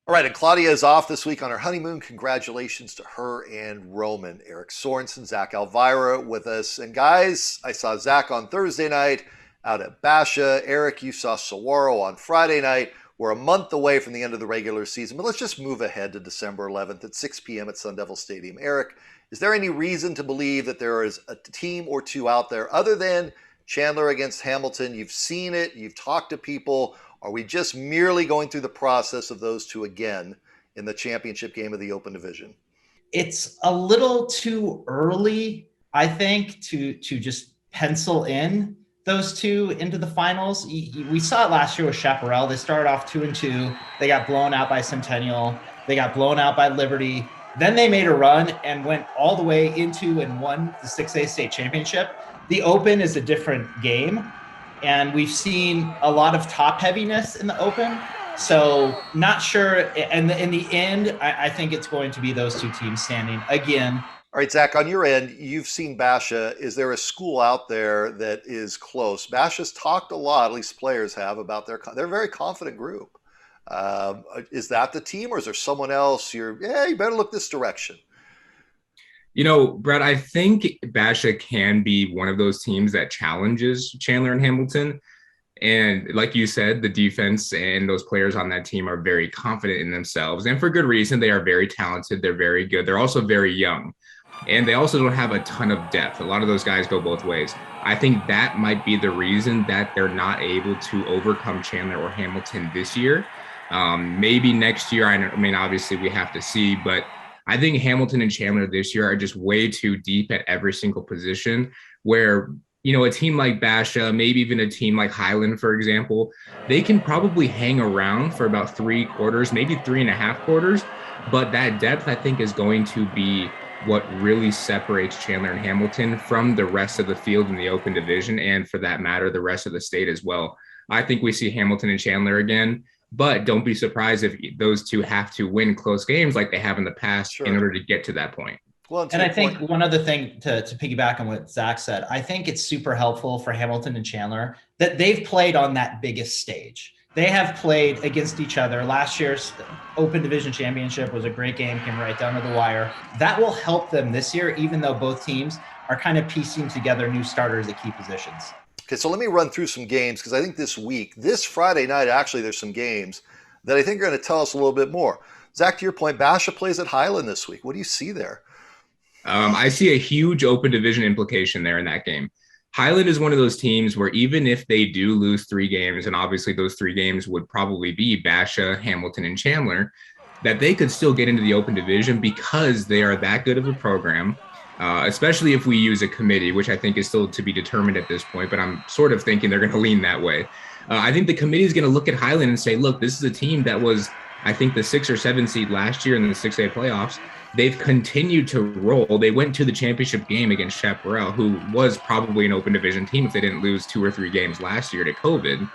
All right, and Claudia is off this week on her honeymoon. Congratulations to her and Roman. Eric Sorensen, Zach Elvira with us. And guys, I saw Zach on Thursday night out at Basha. Eric, you saw Saguaro on Friday night. We're a month away from the end of the regular season, but let's just move ahead to December 11th at 6 p.m. at Sun Devil Stadium. Eric, is there any reason to believe that there is a team or two out there other than Chandler against Hamilton? You've seen it. You've talked to people. Are we just merely going through the process of those two again in the championship game of the Open Division? It's a little too early, I think, to just pencil in those two into the finals. We saw it last year with Chaparral. They started off 2-2. They got blown out by Centennial. They got blown out by Liberty. Then they made a run and went all the way into and won the 6A state championship. The Open is a different game. And we've seen a lot of top heaviness in the Open. So not sure. And in the end, I think it's going to be those two teams standing again. All right, Zach, on your end, you've seen Basha. Is there a school out there that is close? Basha's talked a lot, at least players have, about they're a very confident group. Is that the team, or is there someone else you better look this direction? You know, Brett, I think Basha can be one of those teams that challenges Chandler and Hamilton. And like you said, the defense and those players on that team are very confident in themselves. And for good reason. They are very talented. They're very good. They're also very young. And they also don't have a ton of depth. A lot of those guys go both ways. I think that might be the reason that they're not able to overcome Chandler or Hamilton this year. Maybe next year. I mean, obviously we have to see, but I think Hamilton and Chandler this year are just way too deep at every single position where, you know, a team like Basha, maybe even a team like Highland, for example, they can probably hang around for about 3 quarters, maybe 3.5 quarters. But that depth, I think, is going to be what really separates Chandler and Hamilton from the rest of the field in the Open Division. And for that matter, the rest of the state as well. I think we see Hamilton and Chandler again. But don't be surprised if those two have to win close games like they have in the past in order to get to that point. Well, and I think one other thing to piggyback on what Zach said, I think it's super helpful for Hamilton and Chandler that they've played on that biggest stage. They have played against each other. Last year's Open Division Championship was a great game, came right down to the wire. That will help them this year, even though both teams are kind of piecing together new starters at key positions. Okay, so let me run through some games because I think this Friday night, actually, there's some games that I think are going to tell us a little bit more. Zach, to your point, Basha plays at Highland this week. What do you see there? I see a huge Open Division implication there in that game. Highland is one of those teams where even if they do lose 3 games, and obviously those 3 games would probably be Basha, Hamilton, and Chandler, that they could still get into the Open Division because they are that good of a program. Especially if we use a committee, which I think is still to be determined at this point, but I'm sort of thinking they're going to lean that way. I think the committee is going to look at Highland and say, look, this is a team that was, I think, the 6 or 7 seed last year in the 6A playoffs. They've continued to roll. They went to the championship game against Chaparral, who was probably an Open Division team if they didn't lose 2 or 3 games last year to COVID.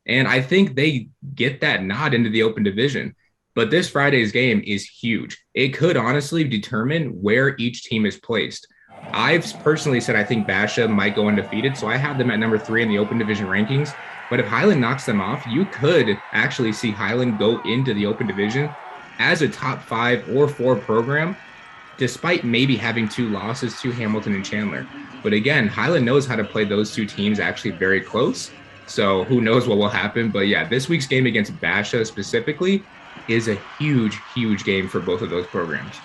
And I think they get that nod into the Open Division. But this Friday's game is huge. It could honestly determine where each team is placed. I've personally said I think Basha might go undefeated, so I have them at number 3 in the Open Division rankings. But if Highland knocks them off, you could actually see Highland go into the Open Division as a top 5 or 4 program, despite maybe having 2 losses to Hamilton and Chandler. But again, Highland knows how to play those 2 teams actually very close. So who knows what will happen. But yeah, this week's game against Basha specifically is a huge, huge game for both of those programs.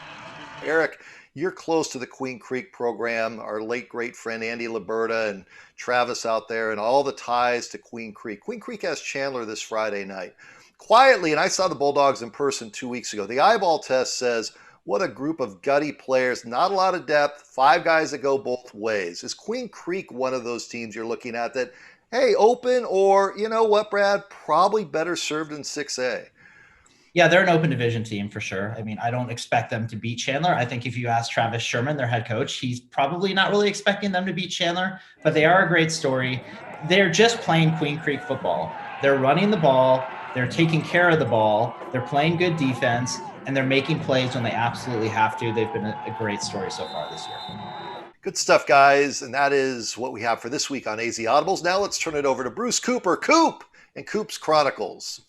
Eric, you're close to the Queen Creek program. Our late great friend Andy Liberta and Travis out there and all the ties to Queen Creek. Queen Creek has Chandler this Friday night. Quietly, and I saw the Bulldogs in person 2 weeks ago, the eyeball test says, what a group of gutty players, not a lot of depth, 5 guys that go both ways. Is Queen Creek one of those teams you're looking at that, hey, open, or you know what, Brad, probably better served in 6A? Yeah, they're an Open Division team for sure. I mean, I don't expect them to beat Chandler. I think if you ask Travis Sherman, their head coach, he's probably not really expecting them to beat Chandler, but they are a great story. They're just playing Queen Creek football. They're running the ball. They're taking care of the ball. They're playing good defense, and they're making plays when they absolutely have to. They've been a great story so far this year. Good stuff, guys. And that is what we have for this week on AZ Audibles. Now let's turn it over to Bruce Cooper, Coop, and Coop's Chronicles.